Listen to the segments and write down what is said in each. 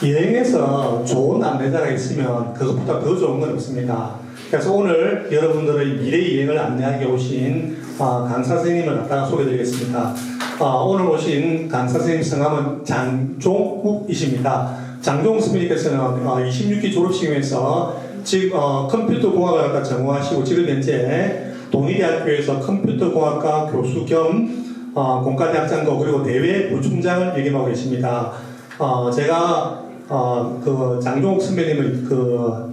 여행에서 좋은 안내자가 있으면 그것보다 더 좋은 건 없습니다. 그래서 오늘 여러분들의 미래 여행을 안내하게 오신 강사 선생님을 갖다가 소개드리겠습니다. 오늘 오신 강사 선생님 성함은 장종욱이십니다. 장종욱 선생님께서는 26기 졸업시험에서 지금 컴퓨터공학을 갖다 전공하시고 지금 현재 동의대학교에서 컴퓨터공학과 교수 겸 공과대학장고 그리고 대외 부총장을 역임하고 계십니다. 제가 그 장종욱 선배님의 그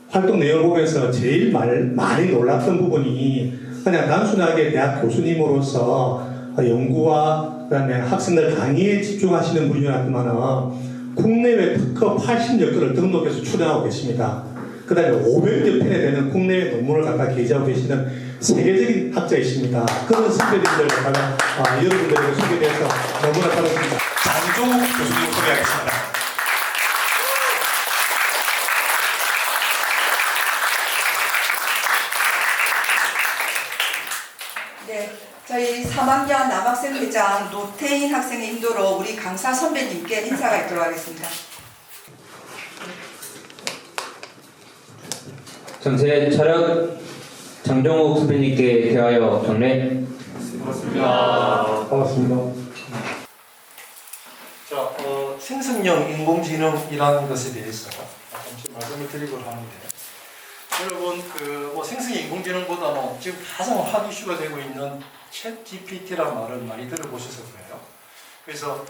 활동 내용을 보면서 제일 많이 놀랐던 부분이 그냥 단순하게 대학 교수님으로서 연구와 그다음에 학생들 강의에 집중하시는 분이었지만은 국내외 특허 80여 건을 등록해서 출연하고 계십니다. 그 다음에 500여 편에 되는 국내외 논문을 갖다 게재하고 계시는 세계적인 학자이십니다. 그런 선배님들 갖다가 여러분들에게 소개돼서 너무나 반갑습니다. 장종욱 교수님 소개하겠습니다. 네, 저희 3학년 남학생회장 노태인 학생의 인도로 우리 강사 선배님께 인사가 있도록 하겠습니다. 전체 촬영 장종욱 선배님께 대하여 경례. 반갑습니다. 자, 생성형 인공지능이라는 것에 대해서 잠시 말씀을 드리고자 하는데, 여러분 뭐 생성형 인공지능보다는 지금 가장 핫 이슈가 되고 있는 챗 GPT라는 말을 많이 들어보셨을 거예요. 그래서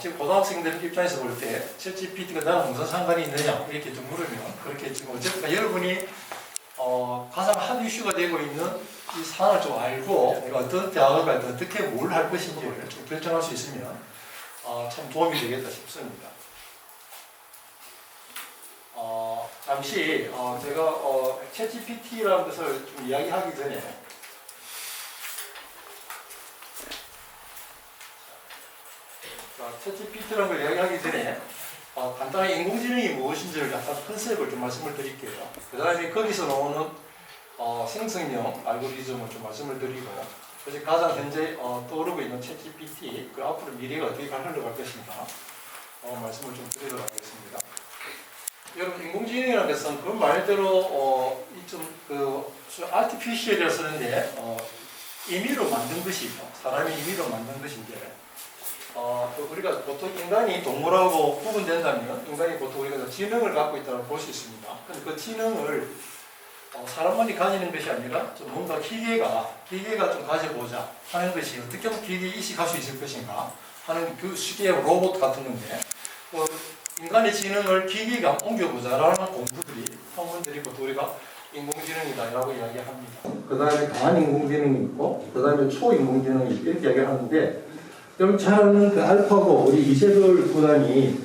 지금 고등학생들 입장에서 볼 때 챗 GPT가 나랑 무슨 상관이 있느냐 이렇게 좀 물으면, 그렇게 지금 어쨌든 여러분이 가장 핫 이슈가 되고 있는 이 사안을 좀 알고 내가 어떤 대학을 갈 때 어떻게 뭘 할 것인지를 좀 결정할 수 있으면 참 도움이 되겠다 싶습니다. 잠시 제가 챗GPT라는 것을 좀 이야기하기 전에 챗GPT라는 걸 이야기하기 전에 간단하게 인공지능이 무엇인지를 약간 컨셉을 좀 말씀을 드릴게요. 그 다음에 거기서 나오는 생성형 알고리즘을 좀 말씀을 드리고, 그래서 가장 현재 떠오르고 있는 챗GPT, 그 앞으로 미래가 어떻게 흘러갈 것인가 말씀을 좀 드리도록 하겠습니다. 여러분, 인공지능이라는 것은 그 말대로 artificial이라고 쓰는데 임의로 만든 것이죠. 사람이 임의로 만든 것인데, 우리가 보통 인간이 동물하고 구분된다면 인간이 보통 우리가 지능을 갖고 있다고 볼 수 있습니다. 근데 그 지능을 사람만이 가지는 것이 아니라 좀 뭔가 기계가 좀 가져보자 하는 것이, 어떻게 하면 기계에 이식할 수 있을 것인가 하는 그 시기의 로봇 같은 건데, 인간의 지능을 기계가 옮겨보자라는 학문들이 보통 우리가 인공지능이다라고 이야기합니다. 그 다음에 강한 인공지능이 있고, 그 다음에 초인공지능이 이렇게 이야기하는데, 여러분 잘 아는 그 알파고 우리 이세돌 구단이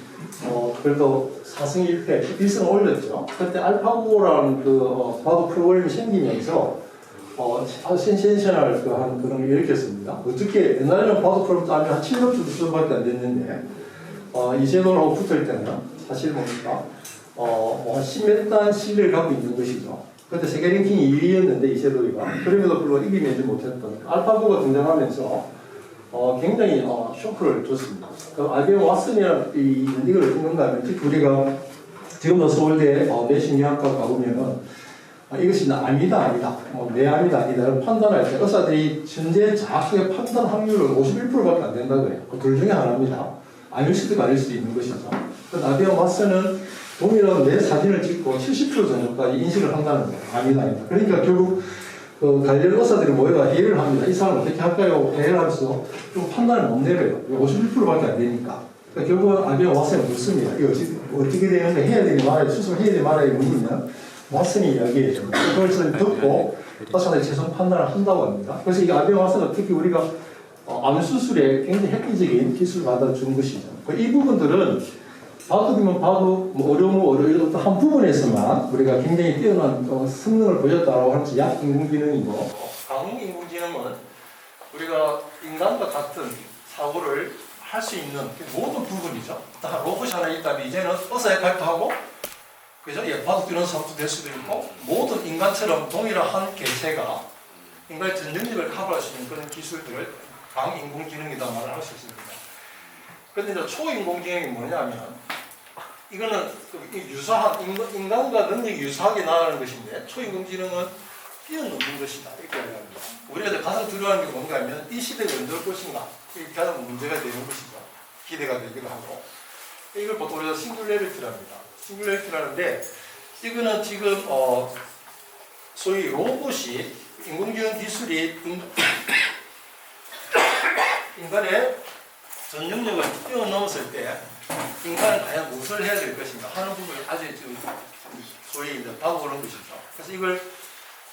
그래도 4승 1패 1승 올렸죠. 그때 알파고라는 그 바둑 프로그램이 생기면서 아주 센세이셔널 그런 걸 일으켰습니다. 어떻게 옛날에는 바둑 프로그램 따면 한 7점 수준밖에 안 됐는데 이세돌하고 붙을 때는 사실 뭡니까 한 10몇 단 실력을 갖고 있는 것이죠. 그때 세계 랭킹이 2위였는데 이세돌이가 그럼에도 불구하고 이기지 못했던 알파고가 등장하면서 굉장히 쇼크를 줬습니다. 그 IBM 왓슨이라는 이걸 어떤 건가 하면, 특히 우리가 지금도 서울대 내신의학과 가보면은 이것이 아니다 아니다 이런 판단할 때 의사들이 현재 정확하게 판단 확률은 51%밖에 안 된다고 해요. 그 둘 중에 하나입니다. 아닐 수도 아닐 수도 있는 것이죠. 그 IBM 왓슨은 동일한 내 사진을 찍고 70% 정도까지 인식을 한다는 거예요. 아니다. 그러니까 결국 관련 의사들이 모여가 회의를 합니다. 이 사람 어떻게 할까요? 회의를 하면서 좀 판단을 못 내려요. 51%밖에 안 되니까. 그러니까 결국은 IBM 왓슨이 묻습니다. 이거 어떻게 되는데 해야 되니 말아야, 수술해야 되니 말아야 물으면 왓슨이 이야기해요. 그걸 듣고 의사들이 최선 판단을 한다고 합니다. 그래서 이 IBM 왓슨은 특히 우리가 암 수술에 굉장히 획기적인 기술을 받아준 것이죠. 이 부분들은 바둑이면 바둑, 어려운 한 부분에서만 우리가 굉장히 뛰어난 성능을 보였다고 하면서 약 인공지능이고, 강ung 인공지능은 우리가 인간과 같은 사고를 할 수 있는 모든 부분이죠. 로봇이 하나 있다면 이제는 의사 역할도 하고, 그죠? 바둑 뛰는 사람도 될 수도 있고, 모든 인간처럼 동일한 개체가 인간의 전 능력을 커버할 수 있는 그런 기술들을 강ung 인공지능이다 말을 할 수 있습니다. 근데 이제 초인공지능이 뭐냐면 이거는 유사한 인간과 능력이 유사하게 나가는 것인데 초인공지능은 뛰어넘는 것이다 이렇게 이야기합니다. 우리가 이제 가장 두려워하는 게 뭔가 하면 이 시대가 언제 올 것인가 이게 가장 문제가 되는 것이죠. 기대가 되기도 하고 이걸 보통 우리가 싱귤레리티랍니다. 싱귤레리티라는데 이거는 지금 소위 로봇이 인공지능 기술이 인간의 전 영역을 뛰어넘었을 때 인간은 과연 무엇을 해야 될 것인가 하는 부분이 아주 지금 소위 이제 다가오는 것이죠. 그래서 이걸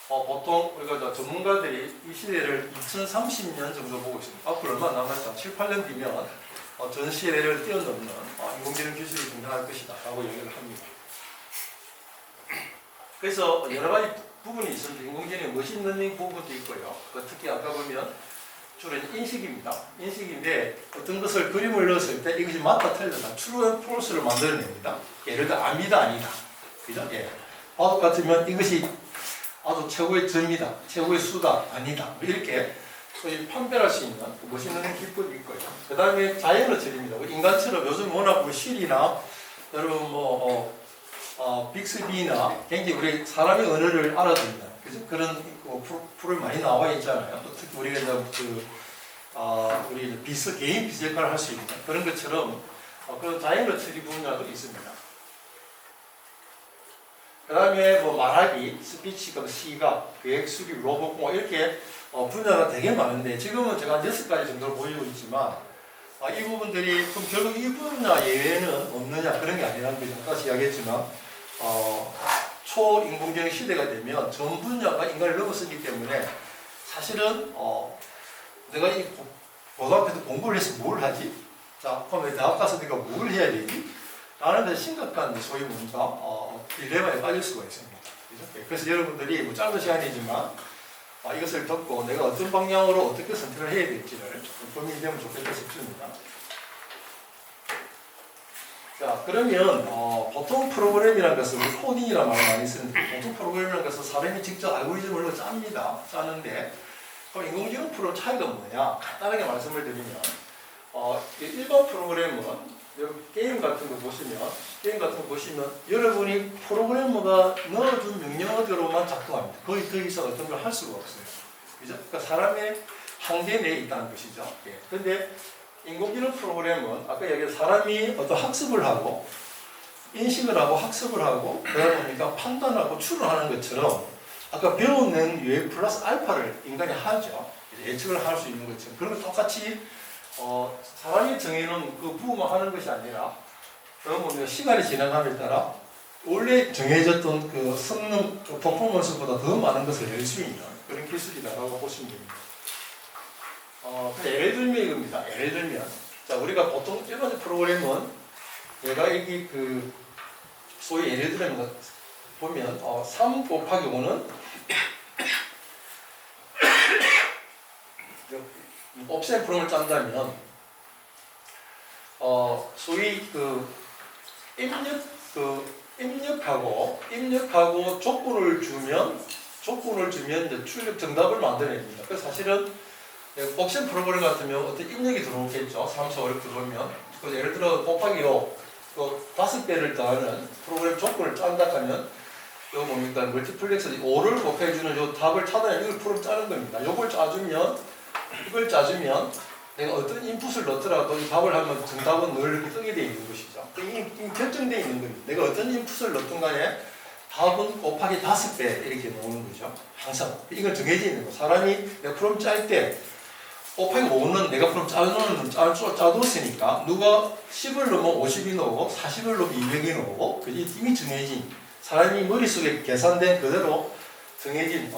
보통 우리가 전문가들이 이 시대를 2030년 정도 보고 있습니다. 앞으로 얼마 남았죠? 7, 8년 뒤면 전 시대를 뛰어넘는 인공지능 기술이 등장할 것이다 라고 얘기를 합니다. 그래서 여러 가지 부분이 있습니다. 인공지능의 머신러닝 부분도 있고요. 특히 아까 보면 주로 인식입니다. 인식인데 어떤 것을 그림을 넣었을 때 이것이 맞다 틀리다 true and false를 만들어냅니다. 예를 들어 아니다 아니다. 그죠? 예. 바둑 같으면 이것이 아주 최고의 점이다. 최고의 수다. 아니다. 이렇게 소위 판별할 수 있는 머신러닝 기법이 있고요. 그 다음에 자연어처리입니다. 인간처럼 요즘 워낙 실이나 여러분 빅스비나 굉장히 우리 사람의 언어를 알아듣는 그런 프로그램 많이 나와 있잖아요. 또 특히 우리가 우리 개인 비서 역할을 할 수 있는 그런 것처럼 그런 자연어 처리 분야도 있습니다. 그 다음에 말하기, 스피치, 시각, 계획, 수립, 로봇공학 이렇게 분야가 되게 많은데 지금은 제가 6가지 정도로 보이고 있지만 이 부분들이 그럼 결국 이 분야 예외는 없느냐 그런 게 아니라는 거죠. 다시 이야기했지만 초인공지능 시대가 되면 전 분야가 인간을 넘어서기 때문에 사실은 내가 이 고등학교에서 공부를 해서 뭘 하지? 자, 그럼 대학 가서 내가 뭘 해야 되지? 라는 데 심각한 소위 뭔가 딜레마에 빠질 수가 있습니다. 그래서 여러분들이 짧은 시간이지만 이것을 듣고 내가 어떤 방향으로 어떻게 선택을 해야 될지를 고민이 되면 좋겠다 싶습니다. 자, 그러면 보통 프로그램이라는 것은 우리 코딩이라는 말을 많이 쓰는데 보통 프로그램이라는 것은 사람이 직접 알고리즘을 짭니다. 짜는데 그럼 인공지능 프로그램 차이가 뭐냐? 간단하게 말씀을 드리면 일반 프로그램은 게임 같은 거 보시면 여러분이 프로그래머가 넣어준 명령어대로만 작동합니다. 거의 더 이상 어떤 걸 할 수가 없어요. 그죠? 그러니까 사람의 한계 내에 있다는 것이죠. 그런데 인공지능 프로그램은 아까 얘기한 사람이 어떤 학습을 하고 인식을 하고 학습을 하고 그러다 보니까 판단하고 추론하는 것처럼 아까 배우는 유에 플러스 알파를 인간이 하죠. 예측을 할 수 있는 것처럼 그런 거 똑같이 사람이 정해놓은 그 부분만 하는 것이 아니라 그러면 시간이 지나감에 따라 원래 정해졌던 그 성능, 그 퍼포먼스보다 더 많은 것을 낼 수 있는 그런 기술이다라고 보시면 됩니다. 예를 들면 이겁니다. 예를 들면 자 우리가 보통 일반 프로그램은 내가 여기 소위 예를 들면 보면 3 곱하기 5는 옵션 프로그램을 짠다면 소위 입력하고 조건을 주면 이제 출력 정답을 만들어냅니다. 그래서 사실은 옵션 프로그램 같으면 어떤 입력이 들어오겠죠. 3, 4, 5 이렇게 들어오면 예를 들어 곱하기 5 5배를 더하는 프로그램 조건을 짠다 하면 이거 뭡니까? 멀티플렉스 5를 곱해주는 이 답을 찾아내면 이걸 프로그램 짜는 겁니다. 이걸 짜주면 내가 어떤 인풋을 넣더라도 이 답을 하면 정답은 늘 이렇게 뜨게 되어 있는 것이죠. 이미 결정되어 있는 겁니다. 내가 어떤 인풋을 넣든 간에 답은 곱하기 5배 이렇게 나오는 거죠. 항상 이건 정해져 있는 거. 사람이 내가 프로그램 짤 때 곱하기 5는 내가 프로그램 짜뒀으니까 누가 10을 넣으면 50이 나오고 40을 넣으면 200이 나오고 이미 정해진 사람이 머릿속에 계산된 그대로 정해진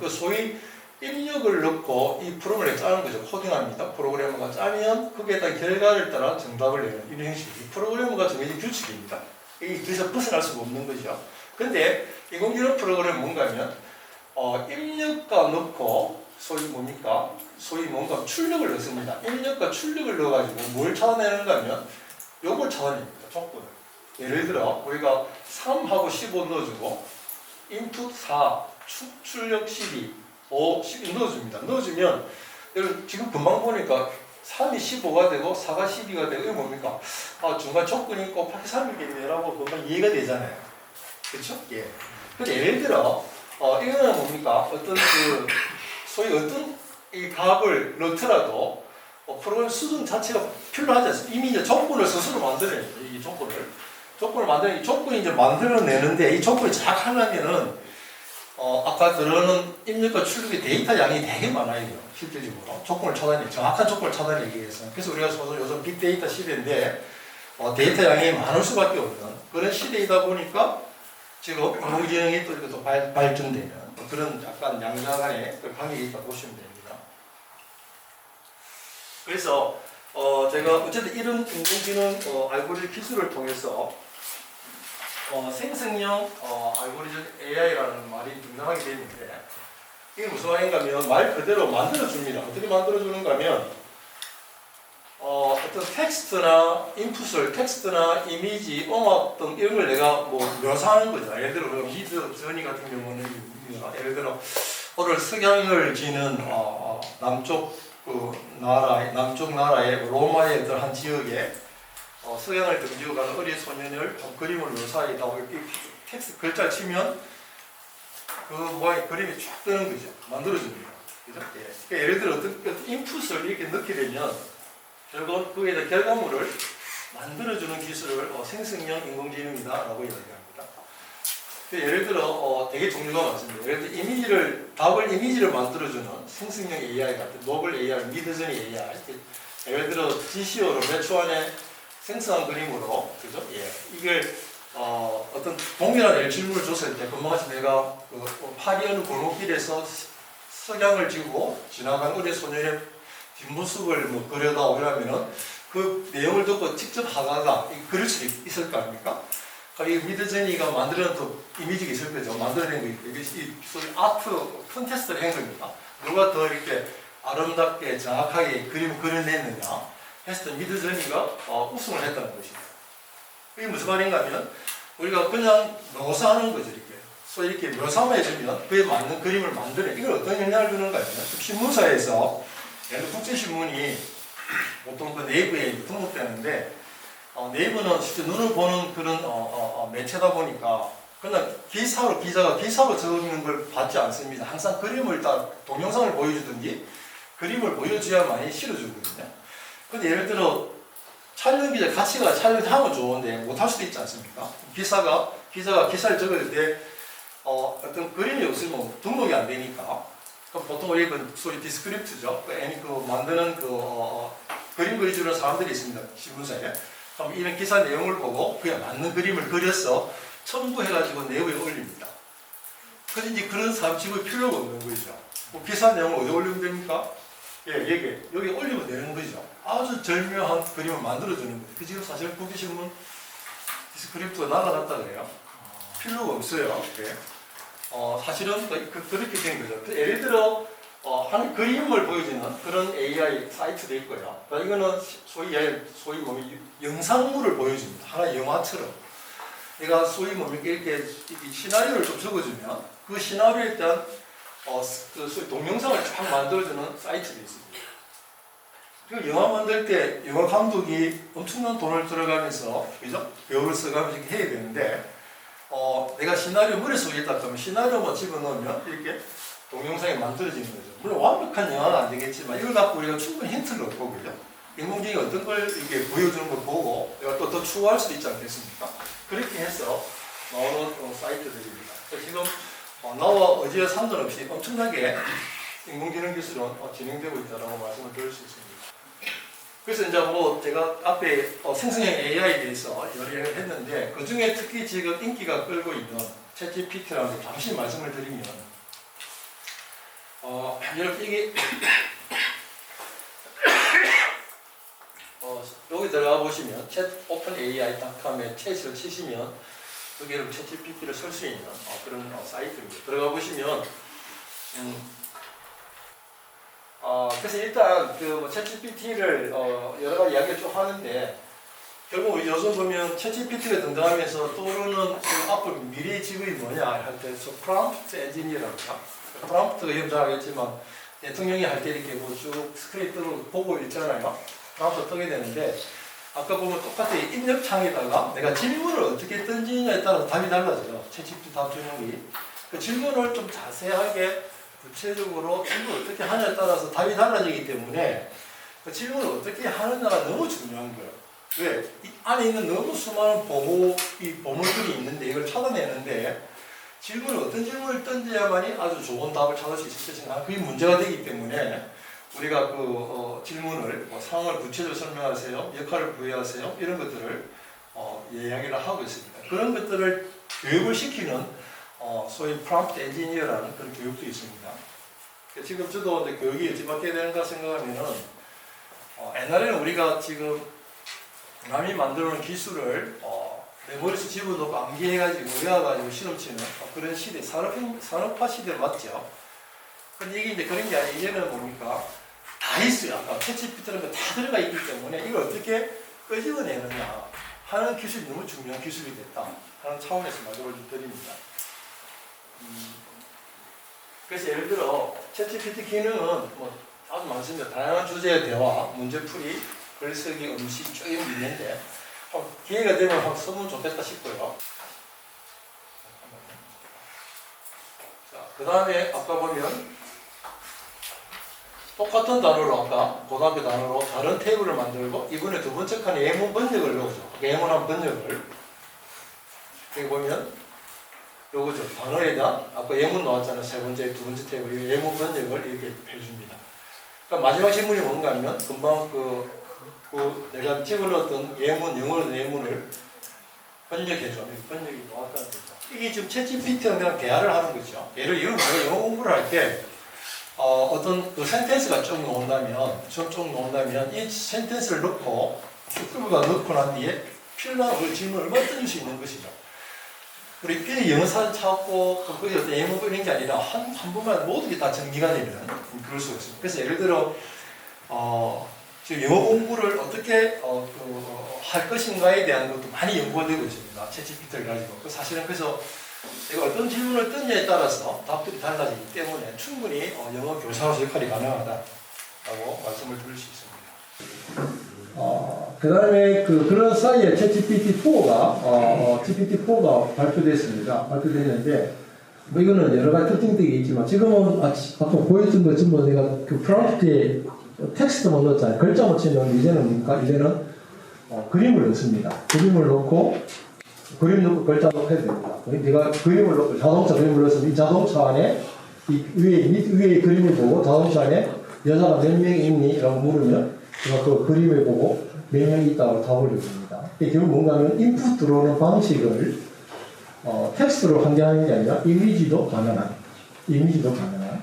그 소위 입력을 넣고 이 프로그램을 짜는 거죠. 코딩합니다. 프로그래머가 짜면 거기에 따른 결과를 따라 정답을 내는 이런 형식이 프로그래머가 정해진 규칙입니다. 이게 더 이상 벗어날 수가 없는 거죠. 근데 인공지능 프로그램은 뭔가 하면 입력과 넣고 소위 뭔가 출력을 넣습니다. 입력과 출력을 넣어가지고 뭘 찾아내는가 하면 요걸 찾아냅니다. 조건을. 예를 들어 우리가 3하고 15 넣어주고 인풋 4, 출력 12 5, 10 넣어줍니다. 넣어주면 지금 금방 보니까 3이 15가 되고 4가 12가 되고 이게 뭡니까? 아, 중간 조건이 곱하기 3이겠네라고 금방 이해가 되잖아요. 그렇죠? 예. 근데 예를 들어 이거는 뭡니까? 어떤 그 소위 어떤 이 값을 넣더라도 프로그램 수준 자체가 필요하지 않습니까? 이미 이제 조건을 스스로 만들어야 돼요. 이 조건을 만드는 이 조건이 이제 만들어내는데 이 조건이 정확하려면은 아까 들어오는 입력과 출력의 데이터 양이 되게 많아요. 실질적으로 조건을 정확한 조건을 찾아내기 위해서. 그래서 우리가 요즘 빅데이터 시대인데 데이터 양이 많을 수밖에 없는 그런 시대이다 보니까 지금 인공지능이 또 이렇게 또 발전되는 그런 약간 양자간의 관계가 있다 보시면 됩니다. 그래서 제가 어쨌든 이런 인공지능 알고리즘 기술을 통해서 생성형 알고리즘 AI라는 말이 등장하게 되는데 이게 무슨 말인가면 말 그대로 만들어줍니다. 어떻게 만들어주는가 하면 어떤 텍스트나 이미지, 음악 등 이런 걸 내가 뭐 묘사하는 거죠. 예를 들어 미드저니 같은 경우는 예를 들어 오늘 석양을 지는 남쪽 나라의 로마의 어떤 한 지역에 석양을 등지고 가는 어린 소년을 그림을 묘사하다고 이렇게 텍스트 글자를 치면 그 모양의 그림이 쫙 뜨는 거죠. 만들어집니다. 그죠? 예. 그러니까 예를 들어 어떤 인풋을 이렇게 넣게 되면 결국 거기에 대한 결과물을 만들어주는 기술을 생성형 인공지능이다라고 이야기합니다. 예를 들어 되게 종류가 많습니다. 예를 들어 답을 이미지를 만들어주는 생성형 AI 같은 노블 AI, 미드저니 AI. 예를 들어 GCO로 몇 초 안에 생성한 그림으로, 그죠? 예. 이걸 어떤 동일한 질문을 줬을 때, 금방같이 내가 파리 어느 골목길에서 석양을 지고 지나간 어린 소년의 뒷모습을 뭐 그려다오 이러면은 그 내용을 듣고 직접 하다가 그릴 수 있을 거 아닙니까? 이 미드저니가 만들어낸 또 이미지가 있을 거죠. 만들어낸 거 있고 이게 소위 아트 콘테스트를 한 겁니다. 누가 더 이렇게 아름답게 정확하게 그림을 그려냈느냐 했을 때 미드저니가 우승을 했다는 것입니다. 이게 무슨 말인가 하면 우리가 그냥 묘사하는 거죠. 이렇게. 소위 이렇게 묘사만 해주면 그에 맞는 그림을 만드는 이걸 어떤 영향을 주는가 하면 신문사에서 예를 들어 국제신문이 보통 그 네이버에 등록되는데 네이버는 실제 눈을 보는 그런 매체다 보니까 그냥 기사가 기사로 적는 걸 받지 않습니다. 항상 그림을 동영상을 보여주든지 그림을 보여줘야만이 실어주거든요. 근데 예를 들어 촬영 기자 같이 가 촬영하면 좋은데 못할 수도 있지 않습니까? 기자가 기사를 적을 때 어떤 그림이 없으면 등록이 안 되니까 보통 우리 소위 디스크립트죠. 만드는 그림 그려주는 사람들이 있습니다. 신문사에. 그럼 이런 기사 내용을 보고 그에 맞는 그림을 그려서 첨부해가지고 내부에 올립니다. 근데 이제 그런 사람 집을 필요가 없는 거죠. 기사 내용을 어디 올리면 됩니까? 예, 여기 올리면 되는 거죠. 아주 절묘한 그림을 만들어주는 거죠. 그 지금 사실 국기신문 디스크립트가 날아갔다 그래요. 필요가 없어요. 네. 사실은 그렇게 된 거죠. 예를 들어 한 그림을 보여주는 그런 AI 사이트도 있고요. 이거는 소위 영상물을 보여줍니다. 하나의 영화처럼. 내가 소위 이렇게 시나리오를 좀 적어주면 그 시나리오에 대한 소위 동영상을 쫙 만들어주는 사이트도 있습니다. 그 영화 만들 때 영화 감독이 엄청난 돈을 들어가면서 그죠? 배우를 써가면서 이렇게 해야 되는데 내가 시나리오 머릿속에 있다 그러면 시나리오만 집어넣으면 이렇게 동영상이 만들어지는 거죠. 물론 완벽한 영화는 안 되겠지만 이걸 갖고 우리가 충분히 힌트를 얻고 그죠? 인공지능이 어떤 걸 이렇게 보여주는 걸 보고 내가 또 더 추구할 수도 있지 않겠습니까? 그렇게 해서 나오는 사이트들입니다. 지금 나와 어디에 상관없이 엄청나게 인공지능 기술은 진행되고 있다고 말씀을 드릴 수 있습니다. 그래서 이제 제가 앞에 생성형 AI에 대해서 여러 얘기를 했는데 그 중에 특히 지금 인기가 끌고 있는 챗GPT라는 걸 잠시 말씀을 드리면 여러분 이게 여기 들어가 보시면 openai.com에 챗을 치시면 여기 여러분 챗GPT를 쓸 수 있는 그런 사이트입니다. 들어가 보시면 그래서 일단 챗GPT를 여러 가지 이야기를 좀 하는데 결국 우리 요즘 보면 챗GPT가 등장하면서 떠오르는 앞으로 미래의 직업이 뭐냐 할 때 프롬프트 엔지니어라고 합니다. 프롬프트가 여러분 잘 알겠지만 대통령이 할 때 이렇게 뭐 쭉 스크린 뜨고 보고 있잖아요. 나와서 뜨게 되는데 아까 보면 똑같이 입력창에다가 내가 질문을 어떻게 던지느냐에 따라서 답이 달라져요. 챗GPT 답 제목이. 그 질문을 좀 자세하게 구체적으로 질문을 어떻게 하냐에 따라서 답이 달라지기 때문에 그 질문을 어떻게 하느냐가 너무 중요한 거예요. 왜? 이 안에 있는 너무 수많은 보물들이 있는데 이걸 찾아내는데 질문을 어떤 질문을 던져야만이 아주 좋은 답을 찾을 수 있을 것인가 그게 문제가 되기 때문에 우리가 질문을 상황을 구체적으로 설명하세요, 역할을 부여하세요 이런 것들을 이야기를 하고 있습니다. 그런 것들을 교육을 시키는 소위 프롬프트 엔지니어라는 그런 교육도 있습니다. 지금 저도 교육이 어찌 받게 되는가 생각하면은 옛날에는 우리가 지금 남이 만들어놓은 기술을 내 머릿속에 집어넣고 암기해가지고 외워가지고 실험치는 그런 시대, 산업화 시대를 맞죠. 근데 이게 이제 그런 게 아니라 이제는 뭡니까? 다 있어요. 아까 챗GPT라는 거 다 들어가 있기 때문에 이걸 어떻게 끄집어내느냐 하는 기술이 너무 중요한 기술이 됐다 하는 차원에서 말씀을 좀 드립니다. 그래서 예를 들어 챗GPT 기능은 뭐 아주 많습니다. 다양한 주제의 대화, 문제풀이, 글쓰기, 음식 쭉 있는데 기회가 되면 한번 써보면 좋겠다 싶고요. 자, 그 다음에 아까 보면 똑같은 단어로 아까 고등학교 단어로 다른 테이블을 만들고 이번에 두 번째 칸에 예문 번역을 넣어줘. 예문한 번역을 여기 보면 요거죠. 단어에 대한 아까 예문 나왔잖아요. 세 번째, 두 번째 테이블 예문 번역을 이렇게 해줍니다. 그러니까 마지막 질문이 뭔가 하면 금방 내가 집어넣었던 예문, 영어로 된 예문을 번역해줘. 번역이 나왔다는 거죠. 이게 지금 챗GPT랑 대화를 하는 거죠. 예를 들어 내가 영어 공부를 할 때 어떤 그 센텐스가 쭉 나온다면 이 센텐스를 넣고 큐브가 넣고 난 뒤에 필요한 그 질문을 얼마든지 줄 수 있는 것이죠. 우리 필히 영어사를 찾고 거기 어떤 예문 이런 게 아니라 한 번만 모든 게 다 정리가 되면 그럴 수가 있습니다. 그래서 예를 들어 지금 영어 공부를 어떻게 할 것인가에 대한 것도 많이 연구가 되고 있습니다. 챗GPT를 가지고. 사실은 그래서 내가 어떤 질문을 던냐에 따라서 답들이 달라지기 때문에 충분히 영어 교사로서 역할이 가능하다라고 말씀을 드릴 수 있습니다. 그 다음에 그런 사이에 챗GPT4가 GPT-4가 발표됐는데 뭐 이거는 여러 가지 특징들이 있지만 지금은 아까 보여준 것 전부 내가 그 프롬프트에 텍스트만 넣었잖아요. 글자만 치면 이제는 그림을 넣습니다. 그림을 넣고 그림 넣고 글자 넣고 해도 됩니다. 내가 그림을 넣고 자동차 그림을 넣었으면 이 자동차 안에 이 위에 그림을 보고 자동차 안에 여자가 몇 명이 있니? 라고 물으면 제가 그 그림을 보고 몇 명이 있다고 답을 해줍니다. 이게 결국 뭔가 하면 인풋 들어오는 방식을 텍스트로 한계하는 게 아니라 이미지도 가능한.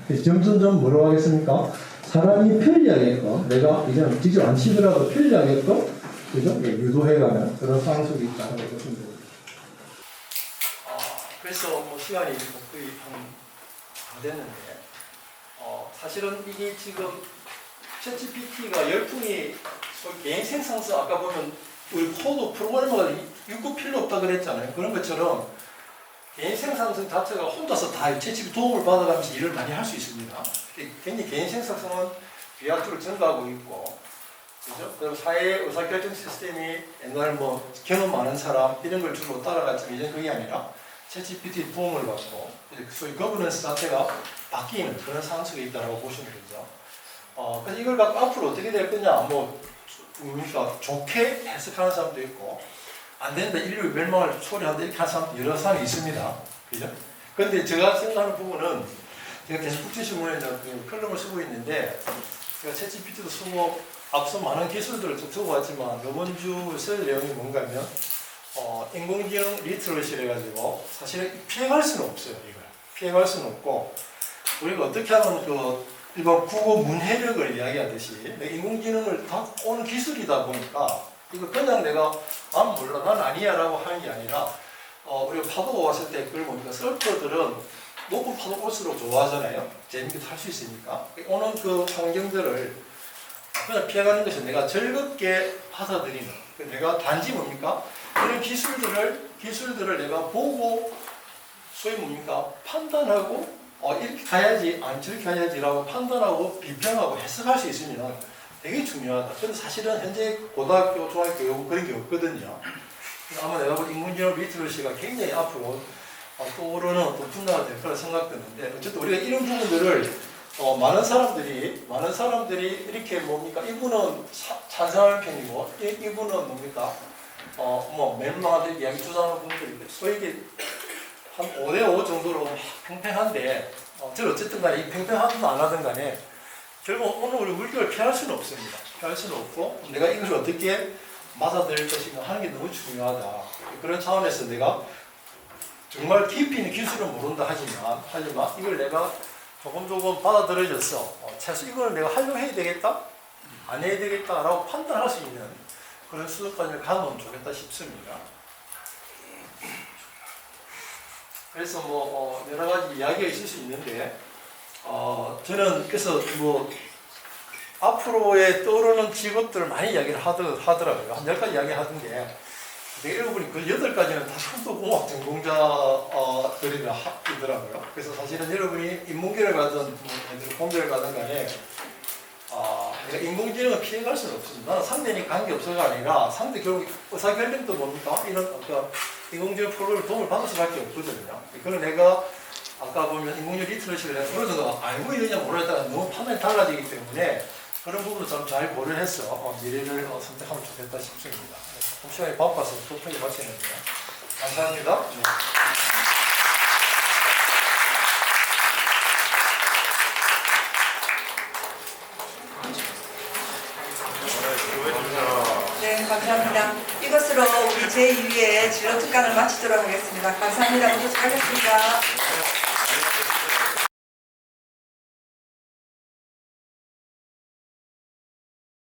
그래서 점점점 뭐라고 하겠습니까? 사람이 편리하게끔 내가 이제는 직접 안 치더라도 편리하게끔 그죠? 유도해가는 그런 상황 속에 있다는 걸 보시면 됩니다. 그래서 뭐 시간이 거의 다 됐는데 사실은 이게 지금 챗GPT가 열풍이 개인 생성성 아까 보면 우리 코드 프로그래머가 읽고 필요 없다 그랬잖아요. 그런 것처럼 개인 생산성 자체가 혼자서 다 챗GPT 도움을 받아가면서 일을 많이 할 수 있습니다. 굉장히 개인 생산성은 비약적으로 증가하고 있고, 그죠? 그리고 사회 의사결정 시스템이 옛날 뭐 경험 많은 사람 이런 걸 주로 따라갔지만 이제 그게 아니라 챗GPT 도움을 받고 소위 거버넌스 자체가 바뀌는 그런 상황 속에 있다고 보시면 되죠. 그래서 이걸 갖고 앞으로 어떻게 될 거냐, 그러니까 좋게 해석하는 사람도 있고, 안 된다, 인류 멸망을 초래한다, 이렇게 하는 사람도 여러 사람이 있습니다. 그죠? 그런데 제가 생각하는 부분은, 제가 계속 국제신문에 그 컬럼을 쓰고 있는데, 제가 챗GPT도 쓰고, 앞서 많은 기술들을 좀 쓰고 왔지만, 이번 주 쓸 내용이 뭔가 하면, 인공지능 리트러시를 해가지고, 사실은 피해갈 수는 없어요, 이걸. 피해갈 수는 없고, 우리가 어떻게 하면 일반 국어 문해력을 이야기하듯이 인공지능을 다 오는 기술이다 보니까 이거 그냥 내가 난 몰라 난 아니야 라고 하는 게 아니라 우리가 파도가 왔을 때 그걸 보니까 서퍼들은 높은 파도 올수록 좋아하잖아요. 재밌게 탈 수 있으니까 오는 그 환경들을 그냥 피해가는 것이 내가 즐겁게 받아들이는 내가 단지 뭡니까 이런 기술들을 내가 보고 소위 뭡니까 판단하고 이렇게 가야지, 안 저렇게 가야지라고 판단하고 비평하고 해석할 수 있으면 되게 중요하다. 근데 사실은 현재 고등학교, 중학교 그런 게 없거든요. 아마 내가 볼 인문지능 리트러시가 굉장히 앞으로 떠오르는 어떤 분야가 될 거라 생각되는데, 어쨌든 우리가 이런 부분들을 많은 사람들이 이렇게 뭡니까? 이분은 찬성하는 편이고, 이분은 뭡니까? 멜망하듯 이야기 주장하는 분들이 소위 이게 한 5대5 정도로 막 팽팽한데, 저는 어쨌든 간에 이 팽팽하든 안 하든 간에, 결국 오늘 우리 물결을 피할 수는 없습니다. 피할 수는 없고, 내가 이걸 어떻게 맞아들일 것인가 하는 게 너무 중요하다. 그런 차원에서 내가 정말 깊이 있는 기술은 모른다 하지만 이걸 내가 조금 받아들여져서 최소 이걸 내가 하려고 해야 되겠다? 안 해야 되겠다라고 판단할 수 있는 그런 수준까지 가면 좋겠다 싶습니다. 그래서 여러 가지 이야기가 있을 수 있는데, 저는 그래서 앞으로의 떠오르는 직업들을 많이 이야기를 하더라고요. 한 10가지 이야기 하던데, 내가 읽어보니 그 8가지는 다 컴퓨터공학 전공자들이더라고요. 그래서 사실은 여러분이 인문계를 가든 공대를 가든 간에 내가 인공지능을 피해갈 수는 없습니다. 나는 상대니 관계없어가 아니라 상대 결국 의사결정도 뭡니까? 이런 인공지능 프로그램을 도움을 받을 수밖에 없거든요. 그걸 내가 아까 보면 인공지능 리트러시를 내가 어느 정도 알고 있느냐 모르겠다가 너무 판단이 달라지기 때문에 그런 부분을 좀 잘 고려해서 미래를 선택하면 좋겠다 싶습니다. 시간이 바빠서 도통이 마치는데요. 감사합니다. 네. 네, 감사합니다. 이것으로 우리 제2회 진로특강을 마치도록 하겠습니다. 감사합니다. 모두 잘했습니다.